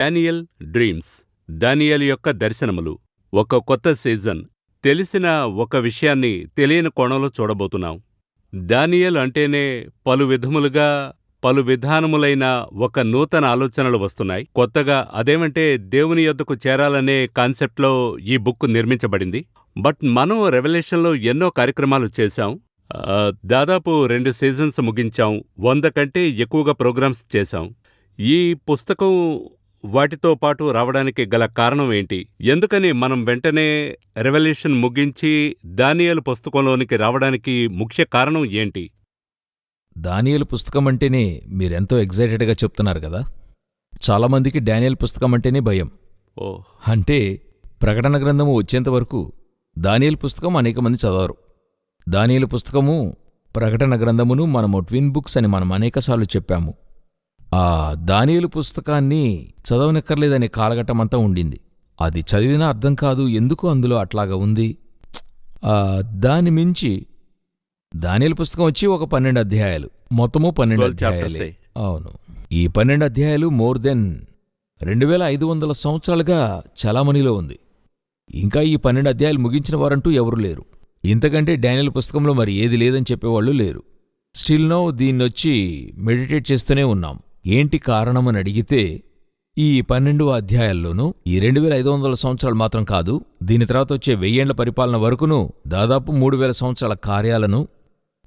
Daniel dreams, దానియేలు యొక్క దర్శనములు. ఒక కొత్త సీజన్. తెలిసిన ఒక విషయాన్ని తెలియని కోణంలో చూడబోతున్నాం. దానియేలు అంటేనే పలు విధములుగా పలు విధానములైన ఒక నూతన ఆలోచనలు వస్తున్నాయి. కొత్తగా అదేమంటే దేవుని యొద్దకు చేరాలనే కాన్సెప్ట్లో ఈ బుక్ నిర్మించబడింది. బట్ మనం రెవల్యూషన్లో ఎన్నో కార్యక్రమాలు చేశాం. దాదాపు 2 సీజన్స్ ముగించాం. 100 కంటే ఎక్కువగా ప్రోగ్రామ్స్ చేశాం. ఈ పుస్తకం వాటితో పాటు రావడానికి గల కారణం ఏంటి? ఎందుకని మనం వెంటనే రెవల్యూషన్ ముగించి దానియేలు పుస్తకంలోనికి రావడానికి ముఖ్య కారణం ఏంటి? దానియేలు పుస్తకం అంటేనే మీరెంతో ఎగ్జైటెడ్గా చెప్తున్నారు కదా. చాలామందికి డానియేలు పుస్తకం అంటేనే భయం. అంటే ప్రకటన గ్రంథము వచ్చేంతవరకు దానియేలు పుస్తకం అనేక మంది చదవరు. దానియేలు పుస్తకము, ప్రకటన గ్రంథమును మనము ట్విన్ బుక్స్ అని మనం అనేకసార్లు చెప్పాము. ఆ దానియేలు పుస్తకాన్ని చదవనక్కర్లేదనే కాలఘట్టమంతా ఉండింది. అది చదివినా అర్థం కాదు, ఎందుకు అందులో అట్లాగా ఉంది. దాని మించి దానియేలు పుస్తకం వచ్చి ఒక 12 అధ్యాయాలు, మొత్తము 12 అధ్యాయాలే. అవును, ఈ 12 అధ్యాయాలు మోర్ దెన్ 2500 సంవత్సరాలుగా చలామణిలో ఉంది. ఇంకా ఈ 12 అధ్యాయాలు ముగించిన వారంటూ ఎవరూ లేరు. ఇంతకంటే డానియేలు పుస్తకంలో మరి ఏది లేదని చెప్పేవాళ్ళు లేరు. స్టిల్ నౌ దీన్నొచ్చి మెడిటేట్ చేస్తూనే ఉన్నాం. ఏంటి కారణమని అడిగితే, ఈ 12 అధ్యాయాల్లోనూ ఈ 2500 సంవత్సరాలు మాత్రం కాదు, దీని తర్వాత వచ్చే 1000 ఏళ్ల పరిపాలన వరకును దాదాపు 3000 సంవత్సరాల కార్యాలను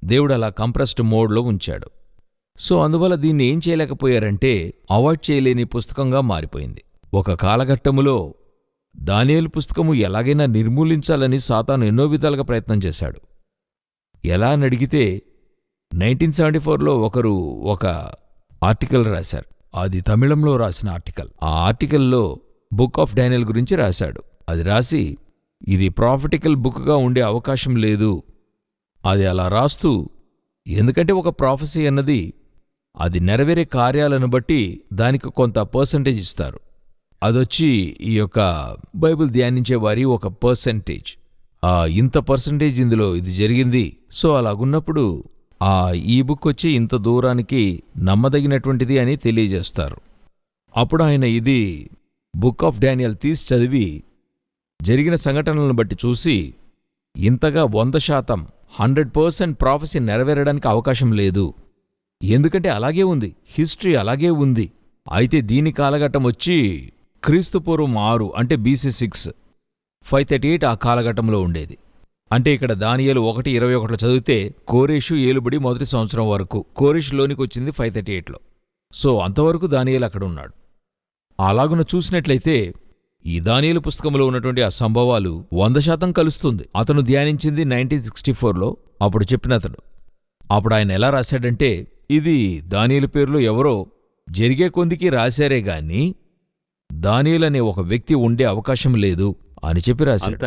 దేవుడు అలా కంప్రెస్డ్ మోడ్లో ఉంచాడు. సో అందువల్ల దీన్ని ఏం చేయలేకపోయారంటే అవాయిడ్ చేయలేని పుస్తకంగా మారిపోయింది. ఒక కాలఘట్టములో దానియేలు పుస్తకము ఎలాగైనా నిర్మూలించాలని సాతాను ఎన్నో విధాలుగా ప్రయత్నం చేశాడు. ఎలా అని అడిగితే 1974లో ఒకరు ఒక ఆర్టికల్ రాశారు. అది తమిళంలో రాసిన ఆర్టికల్. ఆ ఆర్టికల్లో బుక్ ఆఫ్ డానియేల్ గురించి రాశాడు. అది రాసి ఇది ప్రాఫిటికల్ బుక్గా ఉండే అవకాశం లేదు. అది అలా రాస్తూ, ఎందుకంటే ఒక ప్రాఫెసీ అన్నది అది నెరవేరే కార్యాలను బట్టి దానికి కొంత పర్సంటేజ్ ఇస్తారు. అదొచ్చి ఈ యొక్క బైబిల్ ధ్యానించే వారి ఒక పర్సంటేజ్. ఇంత పర్సంటేజ్ ఇందులో ఇది జరిగింది. సో అలాగున్నప్పుడు ఈ బుక్ వచ్చి ఇంత దూరానికి నమ్మదగినటువంటిది అని తెలియజేస్తారు. అప్పుడు ఆయన ఇది బుక్ ఆఫ్ డానియేల్ తీసి చదివి జరిగిన సంఘటనలను బట్టి చూసి, ఇంతగా 100% 100% ప్రాఫెసీ నెరవేరడానికి అవకాశం లేదు. ఎందుకంటే అలాగే ఉంది, హిస్టరీ అలాగే ఉంది. అయితే దీని కాలఘట్టం వచ్చి క్రీస్తుపూర్వం 6 అంటే BC 6 538 ఆ కాలఘట్టంలో ఉండేది. అంటే ఇక్కడ దానియేలు 1:21 చదివితే కోరేషు ఏలుబడి మొదటి సంవత్సరం వరకు, కోరేషులోనికి వచ్చింది 538లో. సో అంతవరకు దానియేలు అక్కడ ఉన్నాడు. అలాగున చూసినట్లయితే ఈ దానియేలు పుస్తకంలో ఉన్నటువంటి ఆ సంభవాలు 100% కలుస్తుంది. అతను ధ్యానించింది 1964లో, అప్పుడు చెప్పినతడు. అప్పుడు ఆయన ఎలా రాశాడంటే, ఇది దానియేలు పేరులో ఎవరో జరిగే కొందికి రాశారే గాని దానియేలు అనే ఒక వ్యక్తి ఉండే అవకాశం లేదు అని చెప్పి రాశాడు. అంత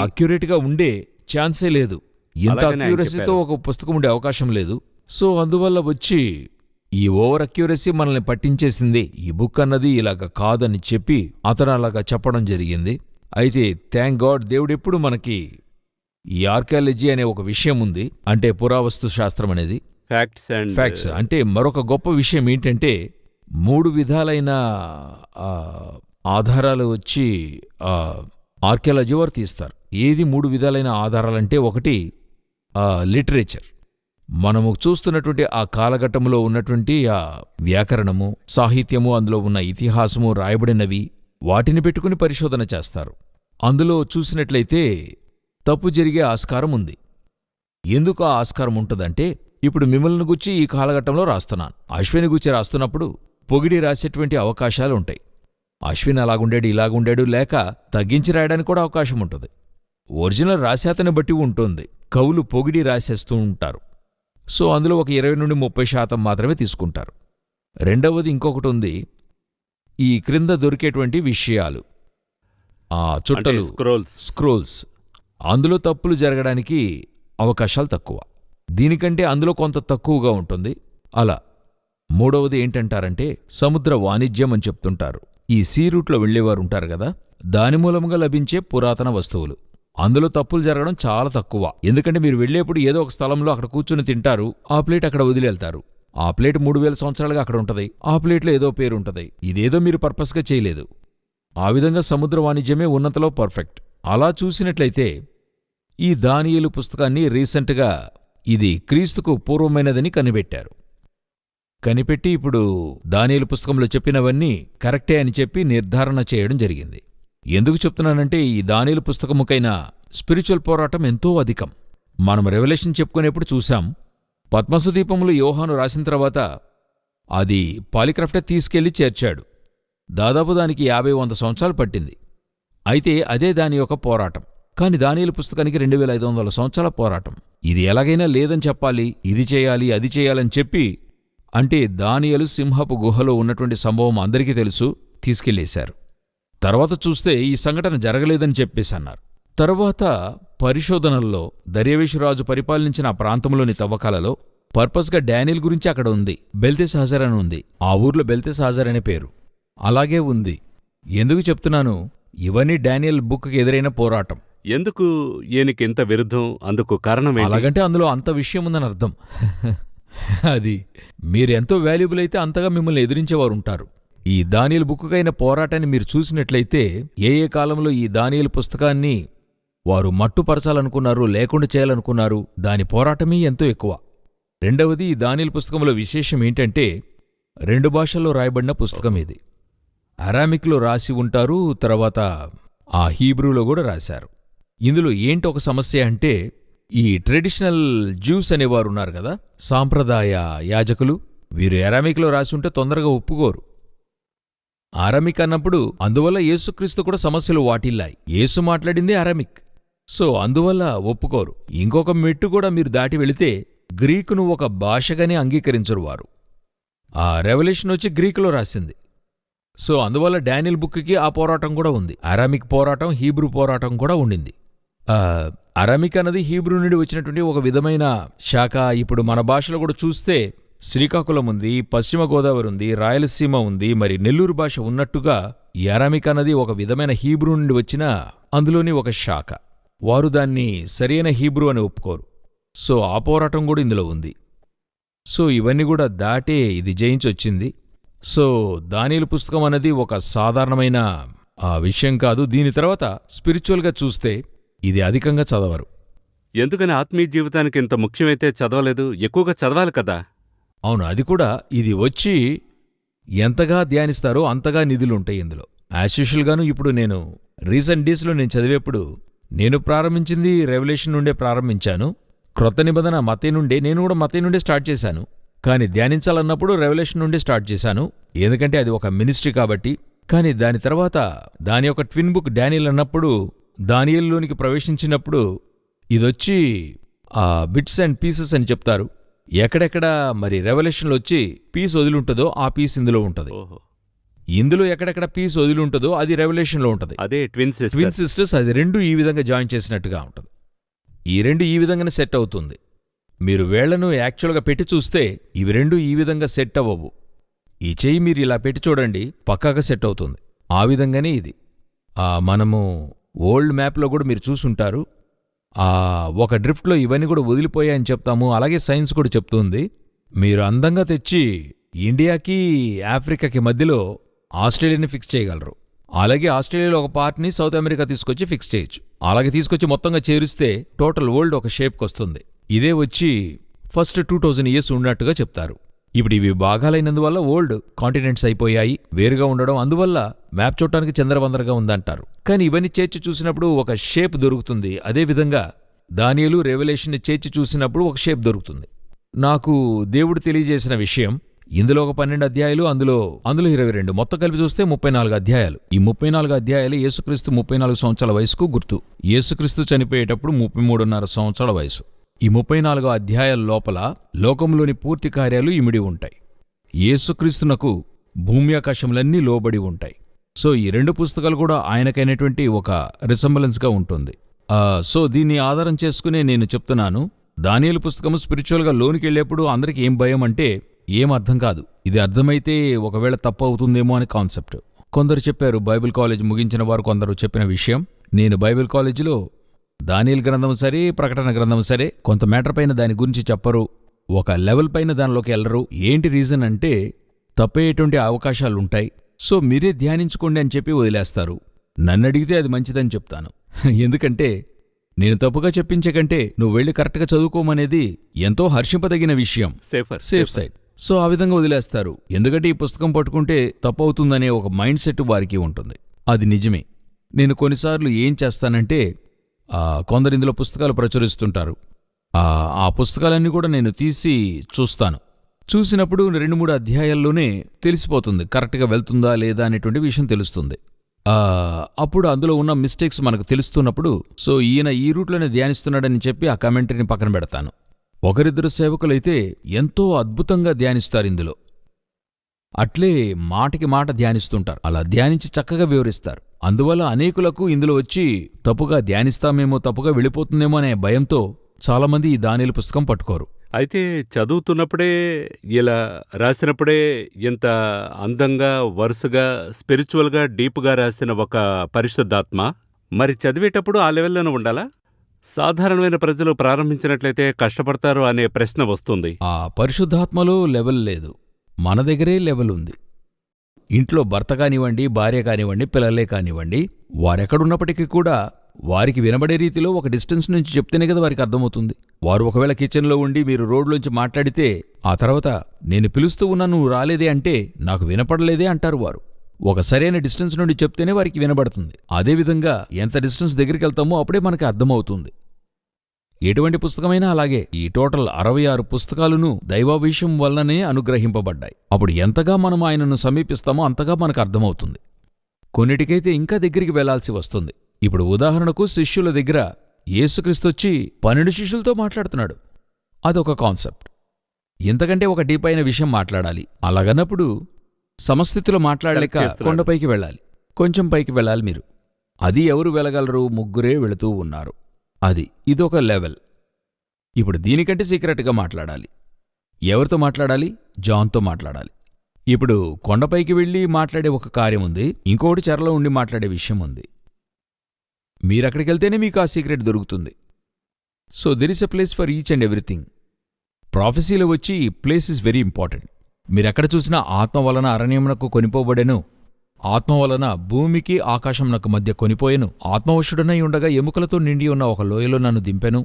అక్యురేట్గా ఉండే ఛాన్సే లేదు. ఇంత అక్యూరసీతో ఒక పుస్తకం ఉండే అవకాశం లేదు. సో అందువల్ల వచ్చి ఈ ఓవర్ అక్యూరసీ మనల్ని పట్టించేసింది. ఈ బుక్ అన్నది ఇలాగ కాదని చెప్పి అతను అలాగా చెప్పడం జరిగింది. అయితే థ్యాంక్ గాడ్, దేవుడెప్పుడు మనకి ఈ ఆర్కియాలజీ అనే ఒక విషయం ఉంది, అంటే పురావస్తు శాస్త్రం అనేది, ఫ్యాక్ట్స్ అంటే మరొక గొప్ప విషయం ఏంటంటే 3 విధాలైన ఆధారాలు వచ్చి ఆర్కియాలజీ వారు తీస్తారు. ఏది 3 విధాలైన ఆధారాలంటే, ఒకటి లిటరేచర్, మనము చూస్తున్నటువంటి ఆ కాలఘట్టంలో ఉన్నటువంటి ఆ వ్యాకరణము, సాహిత్యము, అందులో ఉన్న ఇతిహాసము, రాయబడినవి, వాటిని పెట్టుకుని పరిశోధన చేస్తారు. అందులో చూసినట్లయితే తప్పు జరిగే ఆస్కారం ఉంది. ఎందుకు ఆ ఆస్కారం ఉంటుందంటే, ఇప్పుడు మిమ్మల్ని గుచ్చి ఈ కాలఘట్టంలో రాస్తున్నాను, అశ్విని గుచ్చి రాస్తున్నప్పుడు పొగిడి రాసేటువంటి అవకాశాలు ఉంటాయి. అశ్విన్ అలాగుండాడు, ఇలాగుండాడు, లేక తగ్గించి రాయడానికి కూడా అవకాశం ఉంటుంది. ఒరిజినల్ రాసేతని బట్టి ఉంటుంది. కవులు పొగిడి రాసేస్తూ ఉంటారు. సో అందులో ఒక 20 నుండి 30% మాత్రమే తీసుకుంటారు. రెండవది ఇంకొకటి ఉంది, ఈ క్రింద దొరికేటువంటి విషయాలు, చుట్టలు, స్క్రోల్స్, అందులో తప్పులు జరగడానికి అవకాశాలు తక్కువ. దీనికంటే అందులో కొంత తక్కువగా ఉంటుంది. అలా మూడవది ఏంటంటారంటే సముద్ర వాణిజ్యం అని చెప్తుంటారు. ఈ సీ రూట్లో వెళ్లేవారు ఉంటారు కదా, దాని మూలంగా లభించే పురాతన వస్తువులు, అందులో తప్పులు జరగడం చాలా తక్కువ. ఎందుకంటే మీరు వెళ్లేప్పుడు ఏదో ఒక స్థలంలో అక్కడ కూర్చుని తింటారు, ఆ ప్లేట్ అక్కడ వదిలేళ్తారు. ఆ ప్లేట్ 3000 సంవత్సరాలుగా అక్కడ ఉంటది, ఆ ప్లేట్లో ఏదో పేరు ఉంటది. ఇదేదో మీరు పర్పస్గా చేయలేదు. ఆ విధంగా సముద్ర వాణిజ్యమే ఉన్నతలో పర్ఫెక్ట్. అలా చూసినట్లయితే ఈ దానియేలు పుస్తకాన్ని రీసెంట్గా ఇది క్రీస్తుకు పూర్వమైనదని కనిపెట్టారు. కనిపెట్టి ఇప్పుడు దానియేలు పుస్తకంలో చెప్పినవన్నీ కరెక్టే అని చెప్పి నిర్ధారణ చేయడం జరిగింది. ఎందుకు చెప్తున్నానంటే ఈ దానియేలు పుస్తకముకైనా స్పిరిచువల్ పోరాటం ఎంతో అధికం. మనం రెవల్యూషన్ చెప్పుకునేప్పుడు చూశాం, పద్మసు దీపములు యోహాను రాసిన తర్వాత అది పాలిక్రాఫ్టే తీసుకెళ్లి చేర్చాడు. దాదాపు దానికి 50-100 సంవత్సరాలు పట్టింది. అయితే అదే దాని యొక్క పోరాటం. కాని దానియేలు పుస్తకానికి 2500 సంవత్సరాల పోరాటం. ఇది ఎలాగైనా లేదని చెప్పాలి, ఇది చేయాలి, అది చేయాలని చెప్పి, అంటే దానియేలు సింహపు గుహలో ఉన్నటువంటి సంభవం అందరికీ తెలుసు, తీసుకెళ్లేశారు. తర్వాత చూస్తే ఈ సంఘటన జరగలేదని చెప్పేసన్నారు. తరువాత పరిశోధనల్లో దర్యావేషురాజు పరిపాలించిన ఆ ప్రాంతంలోని తవ్వకాలలో పర్పస్గా డానియేల్ గురించి అక్కడ ఉంది. బెల్తెషాజర్ అని ఉంది. ఆ ఊర్లో బెల్తెషాజర్ అనే పేరు అలాగే ఉంది. ఎందుకు చెప్తున్నాను? ఇవన్నీ డానియేల్ బుక్కి ఎదురైన పోరాటం. ఎందుకు ఈయనకింత విరుద్ధం? అందుకు కారణమే. అలాగంటే అందులో అంత విషయం ఉందని అర్థం. అది మీరెంతో వాల్యుబుల్ అయితే అంతగా మిమ్మల్ని ఎదిరించేవారు ఉంటారు. ఈ దానియేలు బుక్కుకైన పోరాటాన్ని మీరు చూసినట్లయితే ఏ కాలంలో ఈ దానియేలు పుస్తకాన్ని వారు మట్టుపరచాలనుకున్నారు, లేకుండా చేయాలనుకున్నారు, దాని పోరాటమే ఎంతో ఎక్కువ. రెండవది, ఈ దానియేలు పుస్తకంలో విశేషం ఏంటంటే 2 భాషల్లో రాయబడిన పుస్తకం ఇది. అరామిక్లో రాసి ఉంటారు, తర్వాత ఆ హీబ్రూలో కూడా రాశారు. ఇందులో ఏంటి ఒక సమస్య అంటే, ఈ ట్రెడిషనల్ జ్యూస్ అనేవారు ఉన్నారు కదా, సాంప్రదాయ యాజకులు, వీరు అరామిక్లో రాసి ఉంటే తొందరగా ఒప్పుకోరు. అరామిక్ అన్నప్పుడు అందువల్ల యేసుక్రీస్తు కూడా సమస్యలు వాటిల్లాయి. యేసు మాట్లాడిందే అరామిక్, సో అందువల్ల ఒప్పుకోరు. ఇంకొక మెట్టు కూడా మీరు దాటి వెళితే గ్రీకును ఒక భాషగానే అంగీకరించరు వారు. ఆ రెవల్యూషన్ వచ్చి గ్రీకులో రాసింది. సో అందువల్ల డానియేల్ బుక్కి ఆ పోరాటం కూడా ఉంది. అరామిక్ పోరాటం, హీబ్రూ పోరాటం కూడా ఉండింది. అరామిక్ అన్నది హీబ్రూ నుండి వచ్చినటువంటి ఒక విధమైన శాఖ. ఇప్పుడు మన భాషలో కూడా చూస్తే శ్రీకాకుళం ఉంది, పశ్చిమ గోదావరి ఉంది, రాయలసీమ ఉంది, మరి నెల్లూరు భాష ఉన్నట్టుగా ఈ అరామిక్ అన్నది ఒక విధమైన హీబ్రూ నుండి వచ్చిన అందులోని ఒక శాఖ. వారు దాన్ని సరైన హీబ్రూ అని ఒప్పుకోరు. సో ఆ పోరాటం కూడా ఇందులో ఉంది. సో ఇవన్నీ కూడా దాటే ఇది జయించొచ్చింది. సో దానియేలు పుస్తకం అనేది ఒక సాధారణమైన విషయం కాదు. దీని తర్వాత స్పిరిచువల్గా చూస్తే ఇది అధికంగా చదవరు. ఎందుకని ఆత్మీయ జీవితానికి ఇంత ముఖ్యమైతే చదవలేదు? ఎక్కువగా చదవాలి కదా. అవును, అది కూడా. ఇది వచ్చి ఎంతగా ధ్యానిస్తారో అంతగా నిధులుంటాయి ఇందులో. యాజ్యూషువల్గాను ఇప్పుడు నేను రీసెంట్ డేస్లో నేను చదివేప్పుడు నేను ప్రారంభించింది రెవల్యూషన్ నుండే ప్రారంభించాను. క్రొత్త నిబంధన మత్తయి నుండే, నేను కూడా మత్తయి నుండే స్టార్ట్ చేశాను. కానీ ధ్యానించాలన్నప్పుడు రెవల్యూషన్ నుండి స్టార్ట్ చేశాను, ఎందుకంటే అది ఒక మినిస్ట్రీ కాబట్టి. కానీ దాని తర్వాత దాని యొక్క ట్విన్ బుక్ డానియేల్ అన్నప్పుడు దానియేలులోనికి ప్రవేశించినప్పుడు ఇదొచ్చి బిట్స్ అండ్ పీసెస్ అని చెప్తారు. ఎక్కడెక్కడ మరి రెవల్యూషన్లో వచ్చి పీస్ వదిలింటుందో ఆ పీస్ ఇందులో ఉంటుంది. ఇందులో ఎక్కడెక్కడ పీస్ వదిలింటుందో అది రెవల్యూషన్లో ఉంటుంది. అదే ట్విన్ సిస్టర్స్. అది రెండు ఈ విధంగా జాయిన్ చేసినట్టుగా ఉంటుంది. ఈ రెండు ఈ విధంగానే సెట్ అవుతుంది. మీరు వేళ్లను యాక్చువల్గా పెట్టి చూస్తే ఇవి రెండు ఈ విధంగా సెట్ అవ్వవు. ఈ చెయ్యి మీరు ఇలా పెట్టి చూడండి, పక్కాగా సెట్ అవుతుంది. ఆ విధంగానే ఇది. మనము ఓల్డ్ మ్యాప్లో కూడా మీరు చూసుంటారు, ఒక డ్రిఫ్ట్లో ఇవన్నీ కూడా వదిలిపోయాయని చెప్తాము. అలాగే సైన్స్ కూడా చెప్తుంది. మీరు అందంగా తెచ్చి ఇండియాకి ఆఫ్రికాకి మధ్యలో ఆస్ట్రేలియాని ఫిక్స్ చేయగలరు. అలాగే ఆస్ట్రేలియాలో ఒక పార్ట్ని సౌత్ అమెరికా తీసుకొచ్చి ఫిక్స్ చేయొచ్చు. అలాగే తీసుకొచ్చి మొత్తంగా చేరిస్తే టోటల్ వరల్డ్ ఒక షేప్కి వస్తుంది. ఇదే వచ్చి ఫస్ట్ 2000 ఇయర్స్ ఉన్నట్టుగా చెప్తారు. ఇప్పుడు ఇవి భాగాలైనందువల్ల ఓల్డ్ కాంటినెంట్స్ అయిపోయాయి, వేరుగా ఉండడం, అందువల్ల మ్యాప్ చూడటానికి చంద్రవందరగా ఉందంటారు. కానీ ఇవన్నీ చేర్చి చూసినప్పుడు ఒక షేప్ దొరుకుతుంది. అదేవిధంగా దానియేలు రెవల్యూషన్ని చేర్చి చూసినప్పుడు ఒక షేప్ దొరుకుతుంది. నాకు దేవుడు తెలియజేసిన విషయం, ఇందులో ఒక 12 అధ్యాయాలు, అందులో 22, మొత్తం కలిపి చూస్తే 34 అధ్యాయాలు. ఈ 34 అధ్యాయాలు యేసుక్రీస్తు 34 సంవత్సరాల వయసుకు గుర్తు. యేసుక్రీస్తు చనిపోయేటప్పుడు 33.5 సంవత్సరాల వయసు. ఈ 34 అధ్యాయాల లోపల లోకంలోని పూర్తి కార్యాలు ఇమిడి ఉంటాయి. యేసుక్రీస్తునకు భూమి ఆకాశములన్నీ లోబడి ఉంటాయి. సో ఈ 2 పుస్తకాలు కూడా ఆయనకైనటువంటి ఒక రిసెంబలెన్స్గా ఉంటుంది. సో దీన్ని ఆధారం చేసుకునే నేను చెప్తున్నాను, దానియేలు పుస్తకము స్పిరిచువల్గా లోనికి వెళ్ళేప్పుడు అందరికీ ఏం భయం అంటే ఏం అర్థం కాదు. ఇది అర్థమైతే ఒకవేళ తప్పు అవుతుందేమో అని కాన్సెప్ట్. కొందరు చెప్పారు, బైబిల్ కాలేజ్ ముగించిన వారు కొందరు చెప్పిన విషయం, నేను బైబిల్ కాలేజీలో దానియేలు గ్రంథం సరే, ప్రకటన గ్రంథం సరే, కొంత మ్యాటర్ పైన దాని గురించి చెప్పరు, ఒక లెవెల్ పైన దానిలోకి వెళ్ళరు. ఏంటి రీజన్ అంటే తప్పేటువంటి అవకాశాలుంటాయి, సో మీరే ధ్యానించుకోండి అని చెప్పి వదిలేస్తారు. నన్నడిగితే అది మంచిదని చెప్తాను. ఎందుకంటే నేను తప్పుగా చెప్పించే కంటే నువ్వు వెళ్ళి కరెక్ట్గా చదువుకోమనేది ఎంతో హర్షింపదగిన విషయం. Safe side. సో ఆ విధంగా వదిలేస్తారు. ఎందుకంటే ఈ పుస్తకం పట్టుకుంటే తప్పవుతుందనే ఒక మైండ్ సెట్ వారికి ఉంటుంది. అది నిజమే. నేను కొన్నిసార్లు ఏం చేస్తానంటే కొందరు ఇందులో పుస్తకాలు ప్రచురిస్తుంటారు. ఆ పుస్తకాలన్నీ కూడా నేను తీసి చూస్తాను. చూసినప్పుడు 2-3 అధ్యాయాల్లోనే తెలిసిపోతుంది కరెక్ట్గా వెళ్తుందా లేదా అనేటువంటి విషయం తెలుస్తుంది. అప్పుడు అందులో ఉన్న మిస్టేక్స్ మనకు తెలుస్తున్నప్పుడు సో ఈయన ఈ రూట్లోనే ధ్యానిస్తున్నాడని చెప్పి ఆ కామెంటరీని పక్కన పెడతాను. ఒకరిద్దరు సేవకులైతే ఎంతో అద్భుతంగా ధ్యానిస్తారు ఇందులో. అట్లే మాటికి మాట ధ్యానిస్తుంటారు. అలా ధ్యానించి చక్కగా వివరిస్తారు. అందువల్ల అనేకులకు ఇందులో వచ్చి తప్పుగా ధ్యానిస్తామేమో, తప్పుగా వెళ్ళిపోతుందేమో అనే భయంతో చాలామంది ఈ దానియేలు పుస్తకం పట్టుకోరు. అయితే చదువుతున్నప్పుడే ఇలా రాసినప్పుడే ఇంత అందంగా వరుసగా స్పిరిచువల్గా డీప్గా రాసిన ఒక పరిశుద్ధాత్మ మరి చదివేటప్పుడు ఆ లెవెల్లోనే ఉండాలా? సాధారణమైన ప్రజలు ప్రారంభించినట్లయితే కష్టపడతారు అనే ప్రశ్న వస్తుంది. ఆ పరిశుద్ధాత్మలో లెవెల్ లేదు, మన దగ్గరే లెవెల్ ఉంది. ఇంట్లో భర్త కానివ్వండి, భార్య కానివ్వండి, పిల్లలే కానివ్వండి, వారెక్కడున్నప్పటికీ కూడా వారికి వినబడే రీతిలో ఒక డిస్టెన్స్ నుంచి చెప్తేనే కదా వారికి అర్థమవుతుంది. వారు ఒకవేళ కిచెన్లో ఉండి మీరు రోడ్లోంచి మాట్లాడితే ఆ తర్వాత నేను పిలుస్తూ ఉన్నా నువ్వు రాలేదే అంటే నాకు వినపడలేదే అంటారు వారు. ఒక సరైన డిస్టెన్స్ నుండి చెప్తేనే వారికి వినబడుతుంది. అదేవిధంగా ఎంత డిస్టెన్స్ దగ్గరికి వెళ్తామో అప్పుడే మనకి అర్థమవుతుంది. ఎటువంటి పుస్తకమైనా అలాగే. ఈ టోటల్ 66 పుస్తకాలను దైవావేశం వల్లనే అనుగ్రహింపబడ్డాయి. అప్పుడు ఎంతగా మనం ఆయనను సమీపిస్తామో అంతగా మనకు అర్థమవుతుంది. కొన్నిటికైతే ఇంకా దగ్గరికి వెళ్లాల్సి వస్తుంది. ఇప్పుడు ఉదాహరణకు శిష్యుల దగ్గర యేసుక్రీస్తొచ్చి 12 శిష్యులతో మాట్లాడుతున్నాడు. అదొక కాన్సెప్ట్. ఇంతకంటే ఒక డీప్ అయిన విషయం మాట్లాడాలి. అలాగన్నప్పుడు సమస్థితిలో మాట్లాడలేక కొండపైకి వెళ్ళాలి, కొంచెం పైకి వెళ్ళాలి మీరు. అది ఎవరు వెళ్ళగలరు? 3 వెళుతూ ఉన్నారు. ఇదొక లెవెల్. ఇప్పుడు దీనికంటే సీక్రెట్గా మాట్లాడాలి. ఎవరితో మాట్లాడాలి? జాన్తో మాట్లాడాలి. ఇప్పుడు కొండపైకి వెళ్ళి మాట్లాడే ఒక కార్యం ఉంది, ఇంకొకటి చెరలో ఉండి మాట్లాడే విషయం ఉంది. మీరక్కడికెళ్తేనే మీకు ఆ సీక్రెట్ దొరుకుతుంది. So there is a place for each and everything. ప్రాఫెసీలో వచ్చి ప్లేస్ ఇస్ వెరీ ఇంపార్టెంట్. మీరెక్కడ చూసినా ఆత్మ వలన అరణ్యమునకు కొనిపోబడెను, ఆత్మ వలన భూమికి ఆకాశమునకు మధ్య కొనిపోయెను, ఆత్మవశుడనై ఉండగా ఎముకలతో నిండి ఉన్న ఒక లోయలో నన్ను దింపెను.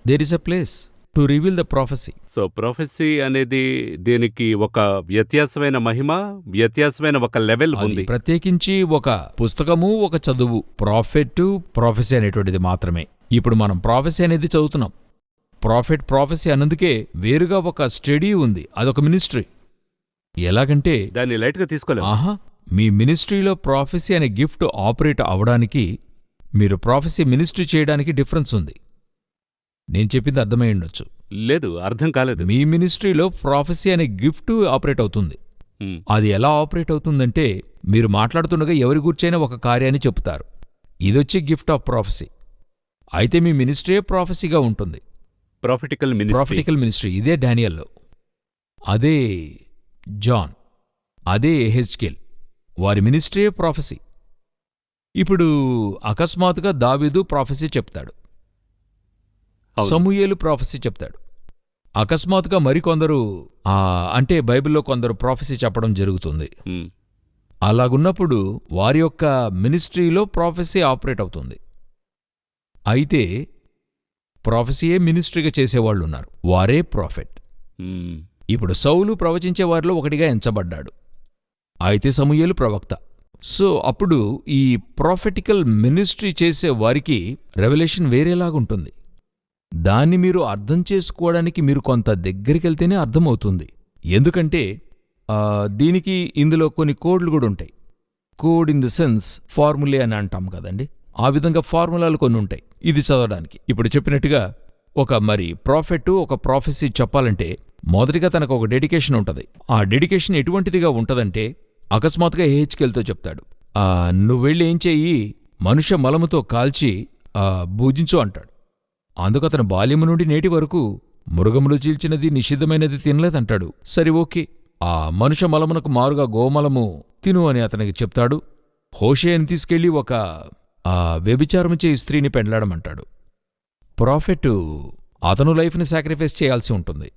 There is a place to reveal the prophecy. So prophecy అనేది దీనికి ఒక వ్యత్యాసమైన మహిమ, వ్యత్యాసమైన ఒక లెవెల్ ఉంది. ప్రత్యేకించి ఒక పుస్తకము, ఒక చదువు, ప్రాఫెసీ అనేటువంటిది మాత్రమే. ఇప్పుడు మనం ప్రాఫెసీ అనేది చదువుతున్నాం. ప్రాఫెసీ అన్నందుకే వేరుగా ఒక స్టడీ ఉంది, అదొక మినిస్ట్రీ. ఎలాగంటే దాన్ని లైట్గా తీసుకోలేదు. మీ మినిస్ట్రీలో ప్రాఫెసీ అనే గిఫ్ట్ ఆపరేట్ అవడానికి, మీరు ప్రాఫెసీ మినిస్ట్రీ చేయడానికి డిఫరెన్స్ ఉంది. నేను చెప్పింది అర్థమై ఉండొచ్చు. లేదు, అర్థం కాలేదు. మీ మినిస్ట్రీలో ప్రాఫెసీ అనే గిఫ్ట్ ఆపరేట్ అవుతుంది. అది ఎలా ఆపరేట్ అవుతుందంటే మీరు మాట్లాడుతుండగా ఎవరి గుర్చైనా ఒక కార్యాన్ని చెప్తారు. ఇదొచ్చి గిఫ్ట్ ఆఫ్ ప్రాఫెసీ. అయితే మీ మినిస్ట్రీయే ప్రాఫెసీగా ఉంటుంది. Prophetical ministry. ఇదే డానియల్లో, అదే జాన్, అదే ఎహెజ్కేల్, వారి మినిస్ట్రీయే ప్రాఫెసీ. ఇప్పుడు అకస్మాత్తుగా దావీదు ప్రాఫెసీ చెప్తాడు, సమూయేలు ప్రాఫెసీ చెప్తాడు. అకస్మాత్తుగా మరికొందరు అంటే బైబిల్లో కొందరు ప్రాఫెసీ చెప్పడం జరుగుతుంది. అలాగున్నప్పుడు వారి యొక్క మినిస్ట్రీలో ప్రాఫెసీ ఆపరేట్ అవుతుంది. అయితే ప్రాఫెసీయే మినిస్ట్రీగా చేసేవాళ్లున్నారు, వారే ప్రాఫెట్. ఇప్పుడు సౌలు ప్రవచించేవారిలో ఒకటిగా ఎంచబడ్డాడు, అయితే సమూయేలు ప్రవక్త. సో అప్పుడు ఈ ప్రాఫెటికల్ మినిస్ట్రీ చేసే వారికి రెవల్యూషన్ వేరేలాగుంటుంది. దాన్ని మీరు అర్థం చేసుకోవడానికి మీరు కొంత దగ్గరికెళ్తేనే అర్థమవుతుంది. ఎందుకంటే దీనికి ఇందులో కొన్ని కోడ్లు కూడా ఉంటాయి. Code in the sense formulae అని అంటాం కదండి, ఆ విధంగా ఫార్ములాలు కొన్ని ఉంటాయి ఇది చదవడానికి. ఇప్పుడు చెప్పినట్టుగా మరి ప్రాఫెట్ ఒక ప్రాఫెసీ చెప్పాలంటే మొదటిగా తనకు ఒక డెడికేషన్ ఉంటుంది. ఆ డెడికేషన్ ఎటువంటిదిగా ఉంటదంటే అకస్మాత్తుగా హెచ్కెల్తో చెప్తాడు, నువ్వెళ్ళి ఏం చెయ్యి, మనుష్య మలముతో కాల్చి భుజించు అంటాడు. అందుకతను బాల్యము నుండి నేటి వరకు మృగములు చీల్చినది నిషిద్ధమైనది తినలేదంటాడు. సరి ఓకే, ఆ మనుష్య మలమునకు మారుగా గోమలము తిను అని అతనికి చెప్తాడు. హోషేయని తీసుకెళ్లి ఒక వ్యభిచారముచే స్త్రీని పెండ్లాడమంటాడు. ప్రాఫెట్ అతను లైఫ్ని సాక్రిఫైస్ చేయాల్సి ఉంటుంది.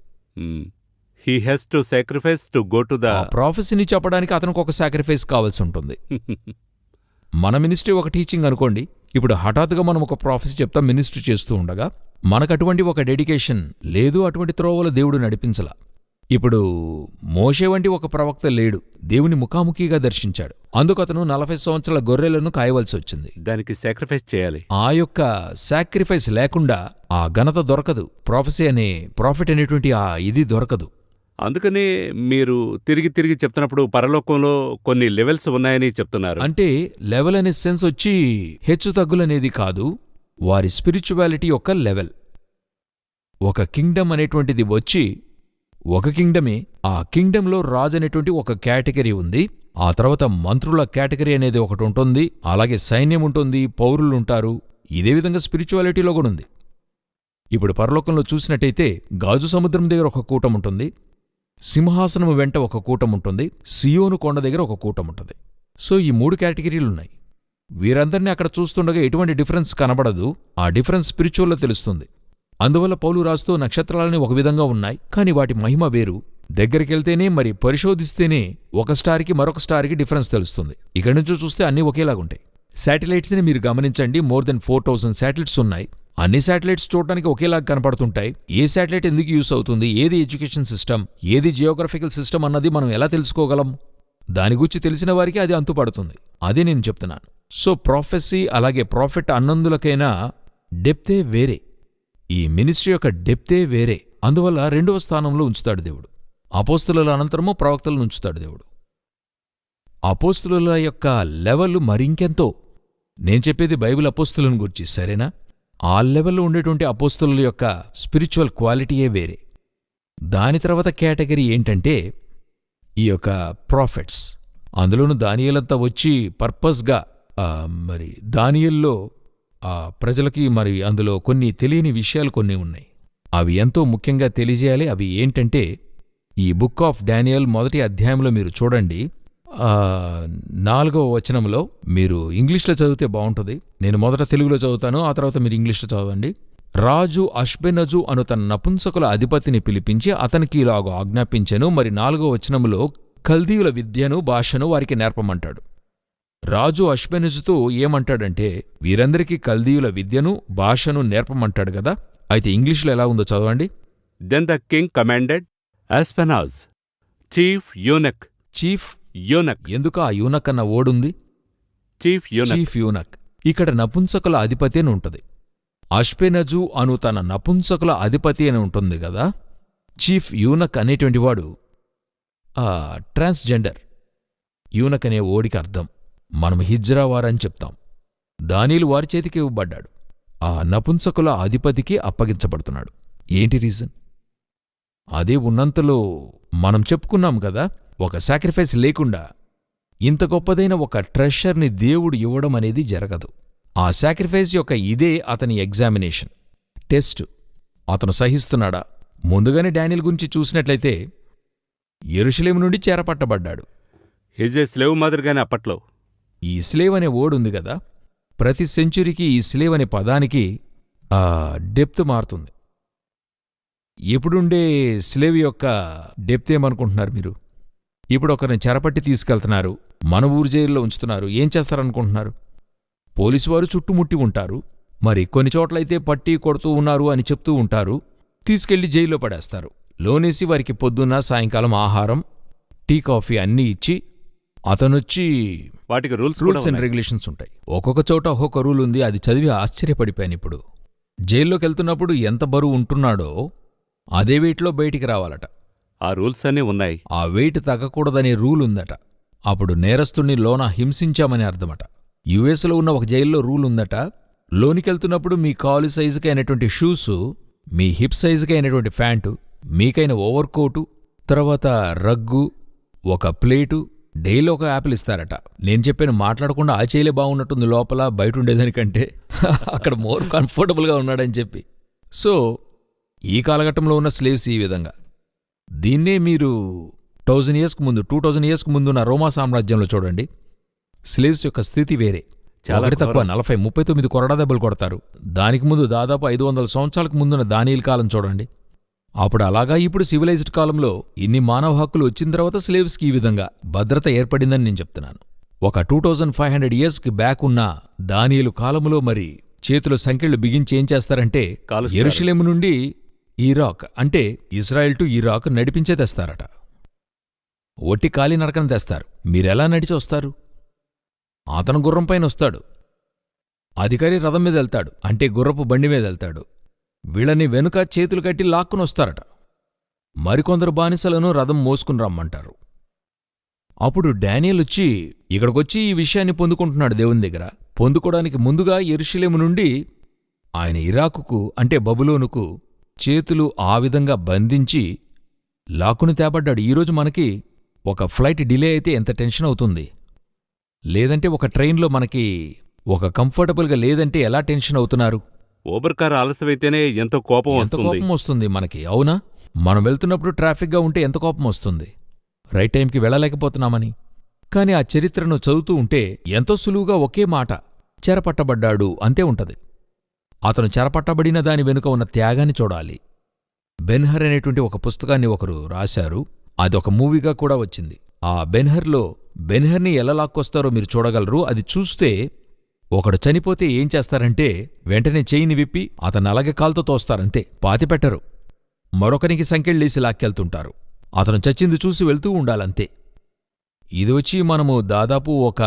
He has to sacrifice to go to the ఆ ప్రాఫెసీని చెప్పడానికి అతనికి ఒక సాక్రిఫైస్ కావాల్సి ఉంటుంది. మన మినిస్ట్రీ ఒక టీచింగ్ అనుకోండి. ఇప్పుడు హఠాత్తుగా మనం ఒక ప్రాఫెసీ చెప్తాం మినిస్ట్రీ చేస్తూ ఉండగా, మనకు అటువంటి ఒక డెడికేషన్ లేదు, అటువంటి త్రోవలో దేవుడు నడిపించలా. ఇప్పుడు మోషే వంటి ఒక ప్రవక్త లేడు, దేవుని ముఖాముఖిగా దర్శించాడు. అందుకు అతను 40 సంవత్సరాల గొర్రెలను కాయవలసి వచ్చింది. దానికి సాక్రిఫైస్ చేయాలి. ఆ యొక్క సాక్రిఫైస్ లేకుండా ఆ ఘనత దొరకదు. ప్రాఫెసీ అనే ప్రాఫిట్ అనేటువంటి ఆ ఇది దొరకదు. అందుకనే మీరు తిరిగి తిరిగి చెప్తున్నప్పుడు పరలోకంలో కొన్ని లెవెల్స్ ఉన్నాయని చెప్తున్నారు. అంటే లెవెల్ అనే సెన్స్ వచ్చి హెచ్చు తగ్గులనేది కాదు, వారి స్పిరిచువాలిటీ యొక్క లెవెల్. ఒక కింగ్డమ్ అనేటువంటిది వచ్చి ఒక కింగ్డమే, ఆ కింగ్డంలో రాజు అనేటువంటి ఒక కేటగిరీ ఉంది. ఆ తర్వాత మంత్రుల కేటగిరీ అనేది ఒకటి ఉంటుంది, అలాగే సైన్యం ఉంటుంది, పౌరులుంటారు. ఇదే విధంగా స్పిరిచువాలిటీలో కూడా ఉంది. ఇప్పుడు పరలోకంలో చూసినట్టయితే గాజు సముద్రం దగ్గర ఒక కూటం ఉంటుంది, సింహాసనం వెంట ఒక కూటం ఉంటుంది, సియోను కొండ దగ్గర ఒక కూటం ఉంటుంది. సో ఈ 3 కేటగిరీలున్నాయి. వీరందరినీ అక్కడ చూస్తుండగా ఎటువంటి డిఫరెన్స్ కనబడదు, ఆ డిఫరెన్స్ స్పిరిచువల్లో తెలుస్తుంది. అందువల్ల పౌలు రాస్తూ నక్షత్రాలని ఒక విధంగా ఉన్నాయి, కాని వాటి మహిమ వేరు. దగ్గరికెళ్తేనే మరి పరిశోధిస్తేనే ఒక స్టార్కి మరొక స్టార్కి డిఫరెన్స్ తెలుస్తుంది. ఇక్కడి నుంచి చూస్తే అన్నీ ఒకేలాగుంటాయి. శాటిలైట్స్ని మీరు గమనించండి, మోర్ దెన్ 4000 శాటిలైట్స్ ఉన్నాయి. అన్ని శాటిలైట్స్ చూడటానికి ఒకేలాగా కనపడుతుంటాయి. ఏ శాటిలైట్ ఎందుకు యూస్ అవుతుంది, ఏది ఎడ్యుకేషన్ సిస్టమ్, ఏది జియోగ్రఫికల్ సిస్టమ్ అన్నది మనం ఎలా తెలుసుకోగలం? దాని గురించి తెలిసిన వారికి అది అంతుపడుతుంది. అదే నేను చెప్తున్నాను. సో ప్రాఫెసీ అలాగే ప్రాఫిట్ అన్నందులకైనా డెప్తే వేరే, ఈ మినిస్ట్రీ యొక్క డెప్తే వేరే. అందువల్ల 2వ స్థానంలో ఉంచుతాడు దేవుడు. అపోస్తలుల అనంతరము ప్రవక్తలను ఉంచుతాడు దేవుడు. అపోస్తలుల యొక్క లెవెల్ మరింకెంతో. నేను చెప్పేది బైబిల్ అపోస్తలుని గురించి, సరేనా? ఆ లెవెల్లో ఉండేటువంటి అపోస్తలుల యొక్క స్పిరిచువల్ క్వాలిటీయే వేరే. దాని తర్వాత కేటగిరీ ఏంటంటే ఈ యొక్క ప్రాఫిట్స్. అందులోనూ దానియేలంతా వచ్చి పర్పస్గా మరి దానియేల్లో ప్రజలకి మరి అందులో కొన్ని తెలియని విషయాలు కొన్ని ఉన్నాయి. అవి ఎంతో ముఖ్యంగా తెలియజేయాలి. అవి ఏంటంటే ఈ బుక్ ఆఫ్ డానియల్ మొదటి అధ్యాయంలో మీరు చూడండి, 4వ వచనంలో. మీరు ఇంగ్లీష్లో చదివితే బాగుంటుంది, నేను మొదట తెలుగులో చదువుతాను, ఆ తర్వాత మీరు ఇంగ్లీష్లో చదవండి. రాజు అష్బెనజు అను తన నపుంసకుల అధిపతిని పిలిపించి అతనికి ఇలాగ ఆజ్ఞాపించెను. మరి 4వ వచనంలో కల్దీయుల విద్యను భాషను వారికి నేర్పమంటాడు. రాజు అష్బెనజుతో ఏమంటాడంటే వీరందరికీ కల్దీయుల విద్యను భాషను నేర్పమంటాడు కదా. అయితే ఇంగ్లీష్లో ఎలా ఉందో చదవండి. Then the king commanded Ashpenaz chief eunuch. Chief eunuch ఎందుకు ఆ యూనక్ అన్న ఓడుంది? చీఫ్ యూనక్ ఇక్కడ నపుంసకుల అధిపతి అని ఉంటుంది. అష్పెనజు అను తన నపుంసకుల అధిపతి అని ఉంటుంది కదా. చీఫ్ యూనక్ అనేటువంటి వాడు ట్రాన్స్జెండర్. యూనక్ అనే ఓడికి అర్థం మనం హిజ్రా వారని చెప్తాం. దానియేలు వారి చేతికి ఇవ్వబడ్డాడు, ఆ నపుంసకుల అధిపతికి అప్పగించబడుతున్నాడు. ఏంటి రీజన్? అదే ఉన్నంతలో మనం చెప్పుకున్నాం కదా, ఒక సాక్రిఫైస్ లేకుండా ఇంత గొప్పదైన ఒక ట్రెషర్ని దేవుడు ఇవ్వడం అనేది జరగదు. ఆ సాక్రిఫైస్ యొక్క ఇదే అతని ఎగ్జామినేషన్, టెస్ట్. అతను సహిస్తున్నాడా? ముందుగానే డానియేలు గురించి చూసినట్లయితే యెరూషలేము నుండి చేరపట్టబడ్డాడు. హిజ్ ఏ స్లేవ్ మాదిరిగానే అప్పట్లో. ఈ స్లేవ్ అనే ఓడుంది కదా, ప్రతి సెంచురీకి ఈ స్లేవ్ అనే పదానికి డెప్త్ మారుతుంది. ఇప్పుడుండే స్లేవ్ యొక్క డెప్త్ ఏమనుకుంటున్నారు మీరు? ఇప్పుడు ఒకరిని చెరపట్టి తీసుకెళ్తున్నారు, మన ఊరు జైల్లో ఉంచుతున్నారు, ఏం చేస్తారనుకుంటున్నారు? పోలీసు వారు చుట్టుముట్టి ఉంటారు, మరి కొన్ని చోట్లయితే పట్టి కొడుతూ ఉన్నారు అని చెప్తూ ఉంటారు, తీసుకెళ్లి జైల్లో పడేస్తారు. లోనేసి వారికి పొద్దున్న సాయంకాలం ఆహారం, టీ కాఫీ అన్నీ ఇచ్చి అతనొచ్చి వాటికి రూల్స్ అండ్ రెగ్యులేషన్స్ ఉంటాయి. ఒక్కొక్క చోట ఒక్కొక్క రూల్ ఉంది. అది చదివి ఆశ్చర్యపడిపోయాను. ఇప్పుడు జైల్లోకెళ్తున్నప్పుడు ఎంత బరువు ఉంటున్నాడో అదే వెయిట్లో బయటికి రావాలట. ఆ రూల్స్ అన్నీ ఉన్నాయి. ఆ వెయిట్ తగ్గకూడదనే రూల్ ఉందట. అప్పుడు నేరస్తుణ్ణి లోన హింసించామని అర్థమట. యుఎస్లో ఉన్న ఒక జైల్లో రూల్ ఉందట, లోనికెళ్తున్నప్పుడు మీ కాలు సైజుకి అయినటువంటి షూసు, మీ హిప్ సైజుకి అయినటువంటి ప్యాంటు, మీకైన ఓవర్కోటు, తర్వాత రగ్గు, ఒక ప్లేటు, డైలీ ఒక యాపిల్ ఇస్తారట. నేను చెప్పాను మాట్లాడకుండా ఆ చేయలే బాగున్నట్టుంది లోపల బయట ఉండేదానికంటే అక్కడ మోర్ కంఫర్టబుల్గా ఉన్నాడని చెప్పి. సో ఈ కాలఘట్టంలో ఉన్న స్లేవ్స్ ఈ విధంగా. దీన్నే మీరు 1000 years ముందు 2000 years ముందున్న రోమా సామ్రాజ్యంలో చూడండి, స్లేవ్స్ యొక్క స్థితి వేరే. చాలా తక్కువ 40-39 కొరడా దెబ్బలు కొడతారు. దానికి ముందు దాదాపు 500 సంవత్సరాలకు ముందున్న దానియేలు కాలం చూడండి, అప్పుడు అలాగా ఇప్పుడు సివిలైజ్డ్ కాలంలో ఇన్ని మానవ హక్కులు వచ్చిన తర్వాత స్లేవ్స్కి ఈ విధంగా భద్రత ఏర్పడిందని నేను చెప్తున్నాను. ఒక 2500 ఇయర్స్కి బ్యాక్ ఉన్న దానియేలు కాలములో మరి చేతిలో సంకెళ్ళు బిగించి ఏం చేస్తారంటే కాలుస్తారు. యెరూషలేము నుండి ఇరాక్ అంటే ఇజ్రాయెల్ టు ఇరాక్ నడిపించే తెస్తారట. ఒట్టి కాలి నరకన తెస్తారు. మీరెలా నడిచి వస్తారు? అతను గుర్రం పైన వస్తాడు, అధికారి రథం మీద వెళ్తాడు, అంటే గుర్రపు బండి మీద వెళ్తాడు. వీళ్ళని వెనుక చేతులు కట్టి లాక్కుని వస్తారట. మరికొందరు బానిసలను రథం మోసుకుని రమ్మంటారు. అప్పుడు డానియేల్ వచ్చి ఇక్కడికొచ్చి ఈ విషయాన్ని పొందుకుంటున్నాడు దేవుని దగ్గర. పొందుకోవడానికి ముందుగా యెరూషలేము నుండి ఆయన ఇరాకుకు అంటే బబులోనుకు చేతులు ఆ విధంగా బంధించి లాక్కుని తేపడ్డాడు. ఈరోజు మనకి ఒక ఫ్లైట్ డిలే అయితే ఎంత టెన్షన్ అవుతుంది, లేదంటే ఒక ట్రైన్లో మనకి ఒక కంఫర్టబుల్గా లేదంటే ఎలా టెన్షన్ అవుతున్నారు. ఊబర్ కార్ ఆలస్యమైతేనే ఎంతో కోపం ఎంత వస్తుంది. కోపం వస్తుంది మనకి, అవునా? మనం వెళ్తున్నప్పుడు ట్రాఫిక్గా ఉంటే ఎంత కోపం వస్తుంది, రైట్ టైంకి వెళ్ళలేకపోతున్నామని. కాని ఆ చరిత్రను చదువుతూ ఉంటే ఎంతో సులువుగా ఒకే మాట, చెరపట్టబడ్డాడు అంతే ఉంటది. అతను చెరపట్టబడిన దాని వెనుక ఉన్న త్యాగాన్ని చూడాలి. బెన్హర్ అనేటువంటి ఒక పుస్తకాన్ని ఒకరు రాశారు, అది ఒక మూవీగా కూడా వచ్చింది. ఆ బెన్హర్ని ఎలా లాక్కొస్తారో మీరు చూడగలరు. అది చూస్తే ఒకడు చనిపోతే ఏం చేస్తారంటే వెంటనే చెయ్యిని విప్పి అతను అలాగే కాల్తో తోస్తారంతే, పాతిపెట్టరు. మరొకనికి సంకెళ్ళేసి లాక్కెళ్తుంటారు. అతను చచ్చింది చూసి వెళ్తూ ఉండాలంతే. ఇది వచ్చి మనము దాదాపు ఒక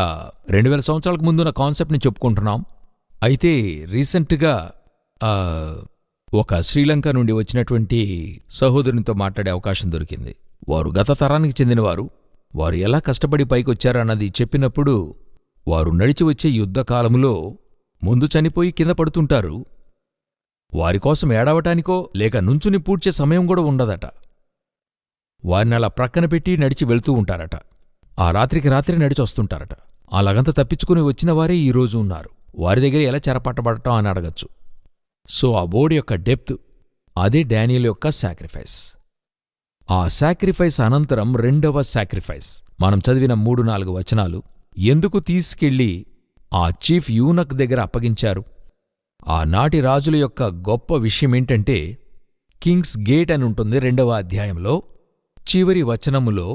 2000 సంవత్సరాలకు ముందున్న కాన్సెప్ట్ని చెప్పుకుంటున్నాం. అయితే రీసెంట్గా ఒక శ్రీలంక నుండి వచ్చినటువంటి సహోదరునితో మాట్లాడే అవకాశం దొరికింది. వారు గత తరానికి చెందినవారు. వారు ఎలా కష్టపడి పైకొచ్చారన్నది చెప్పినప్పుడు వారు నడిచి వచ్చే యుద్ధకాలములో ముందు చనిపోయి కింద పడుతుంటారు. వారికోసం ఏడవటానికో లేక నుంచుని పూడ్చే సమయం కూడా ఉండదట. వారిని అలా ప్రక్కన పెట్టి నడిచి వెళ్తూ ఉంటారట. ఆ రాత్రికి రాత్రి నడిచొస్తుంటారట. అలాగంత తప్పించుకుని వచ్చిన వారే ఈరోజు ఉన్నారు. వారి దగ్గర ఎలా చెరపట్టబడటం అని అడగచ్చు. సో ఆ బోర్డు యొక్క డెప్త్, అదే డానియేల్ యొక్క సాక్రిఫైస్. ఆ సాక్రిఫైస్ అనంతరం రెండవ సాక్రిఫైస్ మనం చదివిన 3-4 వచనాలు ఎందుకు తీసుకెళ్లి ఆ చీఫ్ యూనక్ దగ్గర అప్పగించారు? ఆనాటి రాజుల యొక్క గొప్ప విషయమేంటంటే కింగ్స్ గేట్ అని ఉంటుంది 2వ అధ్యాయంలో. చివరి వచనములో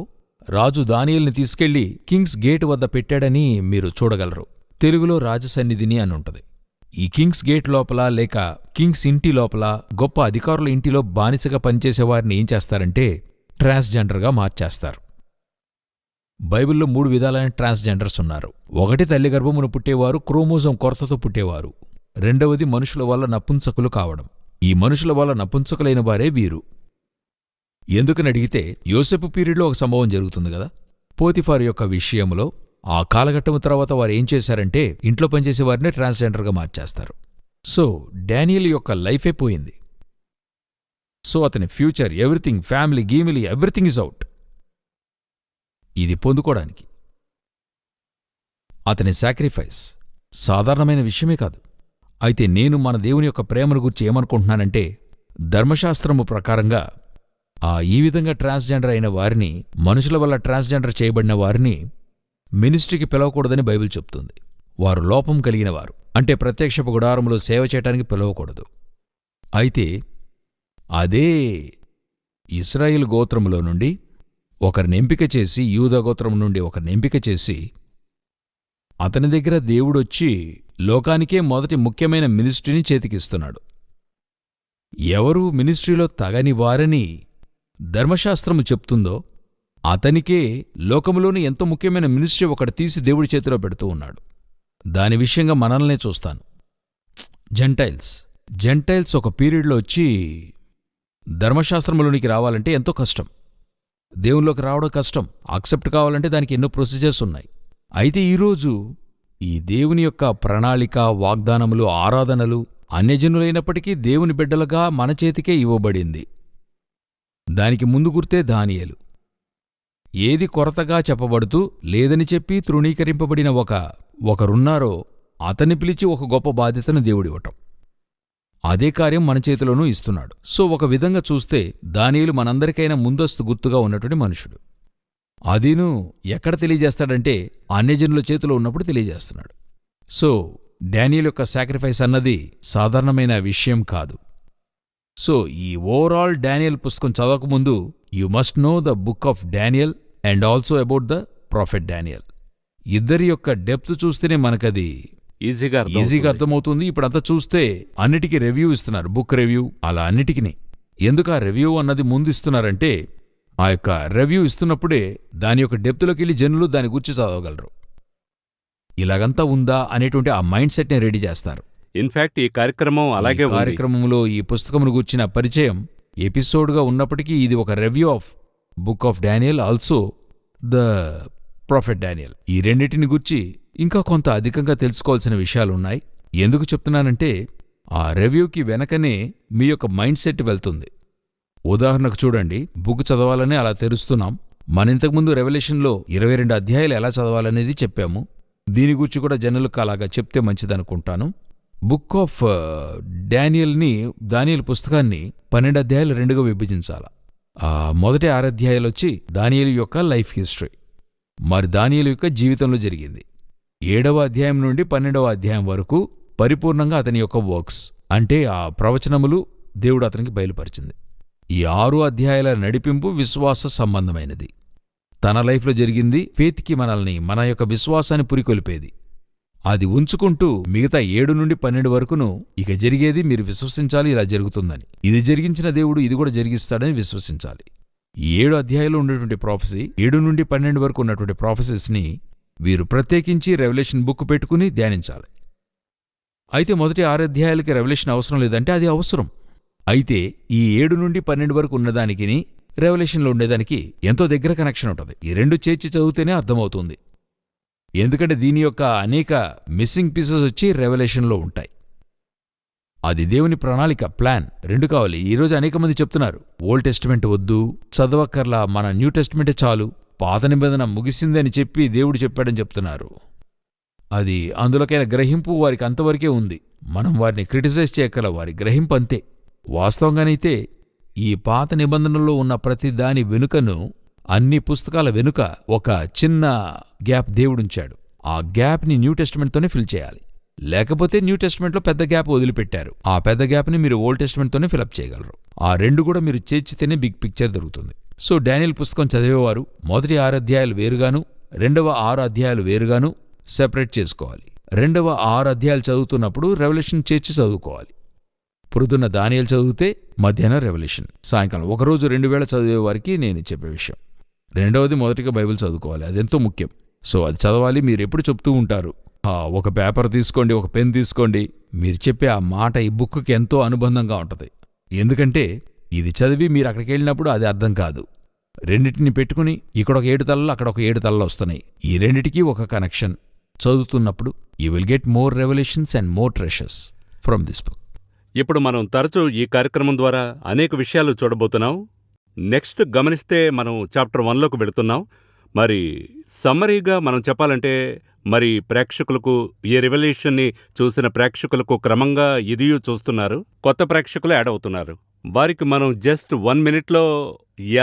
రాజు దానియేలుని తీసుకెళ్లి కింగ్స్ గేట్ వద్ద పెట్టాడని మీరు చూడగలరు. తెలుగులో రాజసన్నిధిని అని ఉంటుంది. ఈ కింగ్స్ గేట్ లోపల లేక కింగ్స్ ఇంటి లోపల గొప్ప అధికారుల ఇంటిలో బానిసగా పనిచేసేవారిని ఏం చేస్తారంటే ట్రాన్స్జెండర్గా మార్చేస్తారు. బైబిల్లో 3 విధాలైన ట్రాన్స్జెండర్స్ ఉన్నారు. ఒకటి తల్లి గర్భమును పుట్టేవారు, క్రోమోజోమ్ కొరతతో పుట్టేవారు. రెండవది మనుషుల వల్ల నపుంసకులు కావడం. ఈ మనుషుల వల్ల నపుంసకులైన వారే వీరు. ఎందుకని అడిగితే యోసేపు పీరియడ్లో ఒక సంభవం జరుగుతుంది కదా. పోతిఫారు యొక్క విషయంలో ఆ కాలఘట్టం తర్వాత వారు ఏం చేశారంటే ఇంట్లో పనిచేసే వారిని ట్రాన్స్జెండర్గా మార్చేస్తారు. సో డానియేల్ యొక్క లైఫే పోయింది. సో అతని ఫ్యూచర్, ఎవ్రీథింగ్, ఫ్యామిలీ, గీమిలీ, ఎవ్రీథింగ్ ఇస్ అవుట్. ఇది పొందుకోవడానికి అతని సాక్రిఫైస్ సాధారణమైన విషయమే కాదు. అయితే నేను మన దేవుని యొక్క ప్రేమను గురించి ఏమనుకుంటున్నానంటే ధర్మశాస్త్రము ప్రకారంగా ఈ విధంగా ట్రాన్స్జెండర్ అయిన వారిని, మనుషుల వల్ల ట్రాన్స్జెండర్ చేయబడిన వారిని మినిస్ట్రీకి పిలవకూడదని బైబిల్ చెప్తుంది. వారు లోపం కలిగినవారు, అంటే ప్రత్యక్షపు గుడారములో సేవ చేయటానికి పిలవకూడదు. అయితే అదే ఇశ్రాయేలు గోత్రములో నుండి ఒకరిని ఎంపిక చేసి, యూదా గోత్రం నుండి ఒకరిని ఎంపిక చేసి, అతని దగ్గర దేవుడొచ్చి లోకానికే మొదటి ముఖ్యమైన మినిస్ట్రీని చేతికిస్తున్నాడు. ఎవరు మినిస్ట్రీలో తగని వారని ధర్మశాస్త్రము చెప్తుందో అతనికే లోకములోని ఎంతో ముఖ్యమైన మినిస్ట్రీ ఒకటి తీసి దేవుడి చేతిలో పెడుతూ ఉన్నాడు. దాని విషయంగా మనల్నే చూస్తాను. జెంటైల్స్ ఒక పీరియడ్లో వచ్చి ధర్మశాస్త్రములోనికి రావాలంటే ఎంతో కష్టం. దేవుల్లోకి రావడం కష్టం. యాక్సెప్ట్ కావాలంటే దానికి ఎన్నో ప్రొసీజర్స్ ఉన్నాయి. అయితే ఈరోజు ఈ దేవుని యొక్క ప్రణాళిక, వాగ్దానములు, ఆరాధనలు అన్యజనులైనప్పటికీ దేవుని బిడ్డలుగా మన చేతికే ఇవ్వబడింది. దానికి ముందు గుర్తే దానియేలు. ఏది కొరతగా చెప్పబడుతూ లేదని చెప్పి తృణీకరింపబడిన ఒకరున్నారో అతన్ని పిలిచి ఒక గొప్ప బాధ్యతను దేవుడివ్వటం. అదే కార్యం మన చేతిలోనూ ఇస్తున్నాడు. సో ఒక విధంగా చూస్తే దానియేలు మనందరికైనా ముందస్తు గుర్తుగా ఉన్నటువంటి మనుషుడు. అదీను ఎక్కడ తెలియజేస్తాడంటే అన్యజనుల చేతిలో ఉన్నప్పుడు తెలియజేస్తున్నాడు. సో డానియేలు యొక్క సాక్రిఫైస్ అన్నది సాధారణమైన విషయం కాదు. సో ఈ ఓవరాల్ డానియల్ పుస్తకం చదవకముందు you must know the book of Daniel and also about the prophet Daniel. ఇద్దరి యొక్క డెప్త్ చూస్తేనే మనకది ఈజీగా అర్థమవుతుంది. ఇప్పుడంతా చూస్తే అన్నిటికీ రివ్యూ ఇస్తున్నారు, బుక్ రివ్యూ, అలా అన్నిటికీ. ఎందుకు ఆ రివ్యూ అన్నది ముందు ఇస్తున్నారంటే ఆ యొక్క రివ్యూ ఇస్తున్నప్పుడే దాని యొక్క డెప్త్లోకి వెళ్ళి జనులు దాని గురించి చదవగలరు. ఇలాగంతా ఉందా అనేటువంటి ఆ మైండ్ సెట్ని రెడీ చేస్తారు. ఇన్ఫాక్ట్ ఈ కార్యక్రమం అలాగే ఉంది. కార్యక్రమంలో ఈ పుస్తకమును గూర్చిన పరిచయం ఎపిసోడ్గా ఉన్నప్పటికీ ఇది ఒక review of book of Daniel, also the prophet Daniel. ఈ రెండింటిని గూర్చి ఇంకా కొంత అధికంగా తెలుసుకోవాల్సిన విషయాలున్నాయి. ఎందుకు చెప్తున్నానంటే ఆ రివ్యూకి వెనకనే మీ యొక్క మైండ్ సెట్ వెళ్తుంది. ఉదాహరణకు చూడండి, బుక్ చదవాలని అలా తెరుస్తున్నాం. మన ఇంతకుముందు రెవల్యూషన్లో 22 అధ్యాయాలు ఎలా చదవాలనేది చెప్పాము. దీని గురించి కూడా జనులకు అలాగా చెప్తే మంచిదనుకుంటాను. బుక్ ఆఫ్ డానియల్ని, దానియేలు పుస్తకాన్ని 12 అధ్యాయాలు 2గా విభజించాల. మొదటి 6 అధ్యాయాలు వచ్చి దానియేలు యొక్క లైఫ్ హిస్టరీ, మరి దానియేలు యొక్క జీవితంలో జరిగింది. 7వ అధ్యాయం నుండి 12వ అధ్యాయం వరకు పరిపూర్ణంగా అతని యొక్క వర్క్స్, అంటే ఆ ప్రవచనములు దేవుడు అతనికి బయలుపరిచింది. ఈ 6 అధ్యాయాల నడిపింపు విశ్వాస సంబంధమైనది. తన లైఫ్లో జరిగింది ఫేత్కి మనల్ని, మన యొక్క విశ్వాసాన్ని పురికొల్పేది. అది ఉంచుకుంటూ మిగతా 7 నుండి 12 వరకును ఇక జరిగేది మీరు విశ్వసించాలి, ఇలా జరుగుతుందని. ఇది జరిగించిన దేవుడు ఇది కూడా జరిగిస్తాడని విశ్వసించాలి. ఈ 7 అధ్యాయాలు ఉన్నటువంటి ప్రాఫెసీ, 7 నుండి 12 వరకు ఉన్నటువంటి ప్రాఫెసెస్ని వీరు ప్రత్యేకించి రెవల్యూషన్ బుక్ పెట్టుకుని ధ్యానించాలి. అయితే మొదటి 6 అధ్యాయాలకి రెవల్యూషన్ అవసరం లేదంటే అది అవసరం. అయితే ఈ 7 నుండి 12 వరకు ఉన్నదానికి రెవల్యూషన్లో ఉండేదానికి ఎంతో దగ్గర కనెక్షన్ ఉంటుంది. ఈ రెండు చేర్చి చదివితేనే అర్థమవుతుంది. ఎందుకంటే దీని యొక్క అనేక మిస్సింగ్ పీసెస్ వచ్చి రెవల్యూషన్లో ఉంటాయి. అది దేవుని ప్రణాళిక, ప్లాన్. 2 కావాలి. ఈరోజు అనేక మంది చెప్తున్నారు ఓల్డ్ టెస్టిమెంట్ వద్దు, చదవక్కర్లా, మన న్యూ టెస్టిమెంటే చాలు, పాత నిబంధన ముగిసిందని చెప్పి దేవుడు చెప్పాడని చెప్తున్నారు. అది అందులోకైనా గ్రహింపు వారికి అంతవరకే ఉంది. మనం వారిని క్రిటిసైజ్ చేయగల, వారి గ్రహింపు అంతే. వాస్తవంగానైతే ఈ పాత నిబంధనలో ఉన్న ప్రతి దాని వెనుకను, అన్ని పుస్తకాల వెనుక ఒక చిన్న గ్యాప్ దేవుడుంచాడు. ఆ గ్యాప్ని న్యూ టెస్టిమెంట్తోనే ఫిల్ చేయాలి. లేకపోతే న్యూ టెస్టిమెంట్లో పెద్ద గ్యాప్ వదిలిపెట్టారు. ఆ పెద్ద గ్యాప్ని మీరు ఓల్డ్ టెస్టిమెంట్తోనే ఫిలప్ చేయగలరు. ఆ 2 కూడా మీరు చేర్చితేనే బిగ్ పిక్చర్ దొరుకుతుంది. సో డానియేల్ పుస్తకం చదివేవారు మొదటి 6 అధ్యాయాలు వేరుగాను, 2వ 6 అధ్యాయాలు వేరుగాను సెపరేట్ చేసుకోవాలి. 2వ 6 అధ్యాయాలు చదువుతున్నప్పుడు రెవల్యూషన్ చేర్చి చదువుకోవాలి. పొద్దున్న దానియేలు చదివితే మధ్యాహ్నం రెవల్యూషన్, సాయంకాలం. ఒకరోజు 2 వేళ చదివేవారికి నేను చెప్పే విషయం. 2వది మొదటిగా బైబిల్ చదువుకోవాలి, అదెంతో ముఖ్యం. సో అది చదవాలి. మీరు ఎప్పుడు చెప్తూ ఉంటారు, ఒక పేపర్ తీసుకోండి, ఒక పెన్ తీసుకోండి, మీరు చెప్పే ఆ మాట ఈ బుక్కి ఎంతో అనుబంధంగా ఉంటుంది. ఎందుకంటే ఇది చదివి మీరు అక్కడికి వెళ్ళినప్పుడు అది అర్థం కాదు. రెండింటిని పెట్టుకుని ఇక్కడ ఒక 7 తలలు, అక్కడ ఒక 7 తలలు వస్తున్నాయి. ఈ రెండిటికి ఒక కనెక్షన్. చదువుతున్నప్పుడు you will get more revolutions and more treasures from this book. ఇప్పుడు మనం తరచూ ఈ కార్యక్రమం ద్వారా అనేక విషయాలు చూడబోతున్నాం. నెక్స్ట్ గమనిస్తే మనం చాప్టర్ 1లోకి వెళుతున్నాం. మరి సమ్మరీగా మనం చెప్పాలంటే, మరి ప్రేక్షకులకు, ఈ రెవల్యూషన్ని చూసిన ప్రేక్షకులకు క్రమంగా ఇదియూ చూస్తున్నారు, కొత్త ప్రేక్షకులు యాడ్ అవుతున్నారు. వారికి మనం జస్ట్ 1 మినిట్లో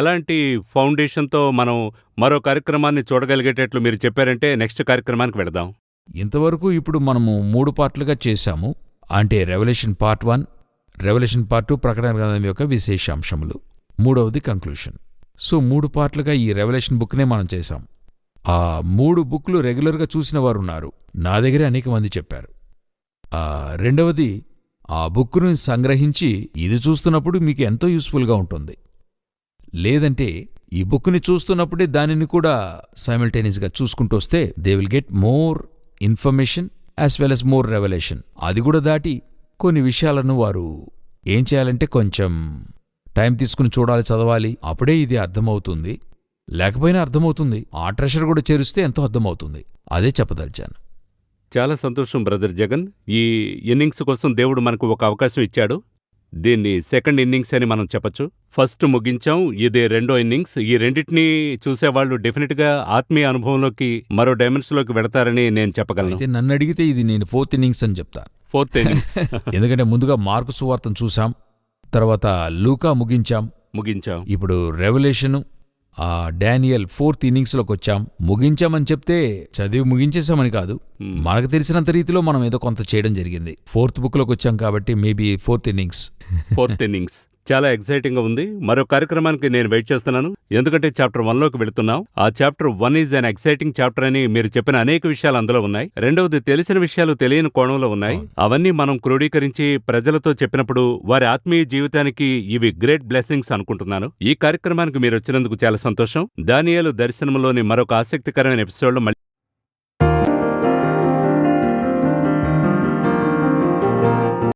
ఎలాంటి ఫౌండేషన్తో మనం మరో కార్యక్రమాన్ని చూడగలిగేటట్లు మీరు చెప్పారంటే నెక్స్ట్ కార్యక్రమానికి వెళదాం. ఇంతవరకు ఇప్పుడు మనము 3 పార్ట్లుగా చేశాము. అంటే రెవల్యూషన్ పార్ట్ 1, రెవల్యూషన్ పార్ట్ 2 ప్రకటన గ్రంథం యొక్క విశేషాంశములు, 3వది కంక్లూషన్. సో 3 పార్ట్లుగా ఈ రెవల్యూషన్ బుక్నే మనం చేశాం. ఆ 3 బుక్లు రెగ్యులర్గా చూసిన వారు ఉన్నారు. నా దగ్గరే అనేక మంది చెప్పారు. 2వది ఆ బుక్ను సంగ్రహించి ఇది చూస్తున్నప్పుడు మీకు ఎంతో యూస్ఫుల్గా ఉంటుంది. లేదంటే ఈ బుక్ని చూస్తున్నప్పుడే దానిని కూడా సైమల్టేనియస్గా చూసుకుంటూ వస్తే they will get more information as well as more revolution. అది కూడా దాటి కొన్ని విషయాలను వారు ఏం చేయాలంటే కొంచెం టైం తీసుకుని చూడాలి, చదవాలి. అప్పుడే ఇది అర్థమవుతుంది. లేకపోయినా అర్థమవుతుంది. ఆ ట్రెషర్ కూడా చేరుస్తే ఎంతో అర్థమవుతుంది. అదే చెప్పదలిచాను. చాలా సంతోషం బ్రదర్ జగన్. ఈ ఇన్నింగ్స్ కోసం దేవుడు మనకు ఒక అవకాశం ఇచ్చాడు. దీన్ని సెకండ్ ఇన్నింగ్స్ అని మనం చెప్పచ్చు. ఫస్ట్ ముగించాం, ఇదే 2వ ఇన్నింగ్స్. ఈ రెండింటినీ చూసేవాళ్లు డెఫినెట్గా ఆత్మీయ అనుభవంలోకి, మరో డైమెన్షన్లోకి వెడతారని నేను చెప్పగలను. అయితే నన్ను అడిగితే ఇది నేను 4th ఇన్నింగ్స్ అని చెప్తాను. 4th innings. ఎందుకంటే ముందుగా మార్కు సువార్తను చూసాం, తర్వాత లూకా ముగించాం, ముగించాం. ఇప్పుడు రెవల్యూషను, డానియల్ 4th ఇన్నింగ్స్లోకి వచ్చాం. ముగించామని చెప్తే చదివి ముగించేసామని కాదు, మనకు తెలిసినంత రీతిలో మనం ఏదో కొంత చేయడం జరిగింది. 4th బుక్లోకి వచ్చాం కాబట్టి maybe 4th innings. 4th innings చాలా ఎక్సైటింగ్ గా ఉంది. మరో కార్యక్రమానికి నేను వెయిట్ చేస్తున్నాను, ఎందుకంటే చాప్టర్ 1లోకి వెళుతున్నాం. ఆ chapter 1 is an exciting chapter అని మీరు చెప్పిన అనేక విషయాలు అందులో ఉన్నాయి. రెండవది, తెలిసిన విషయాలు తెలియని కోణంలో ఉన్నాయి. అవన్నీ మనం క్రోడీకరించి ప్రజలతో చెప్పినప్పుడు వారి ఆత్మీయ జీవితానికి ఇవి గ్రేట్ బ్లెస్సింగ్స్ అనుకుంటున్నాను. ఈ కార్యక్రమానికి మీరు వచ్చినందుకు చాలా సంతోషం. దానియేలు దర్శనంలోని మరొక ఆసక్తికరమైన ఎపిసోడ్లో మళ్ళీ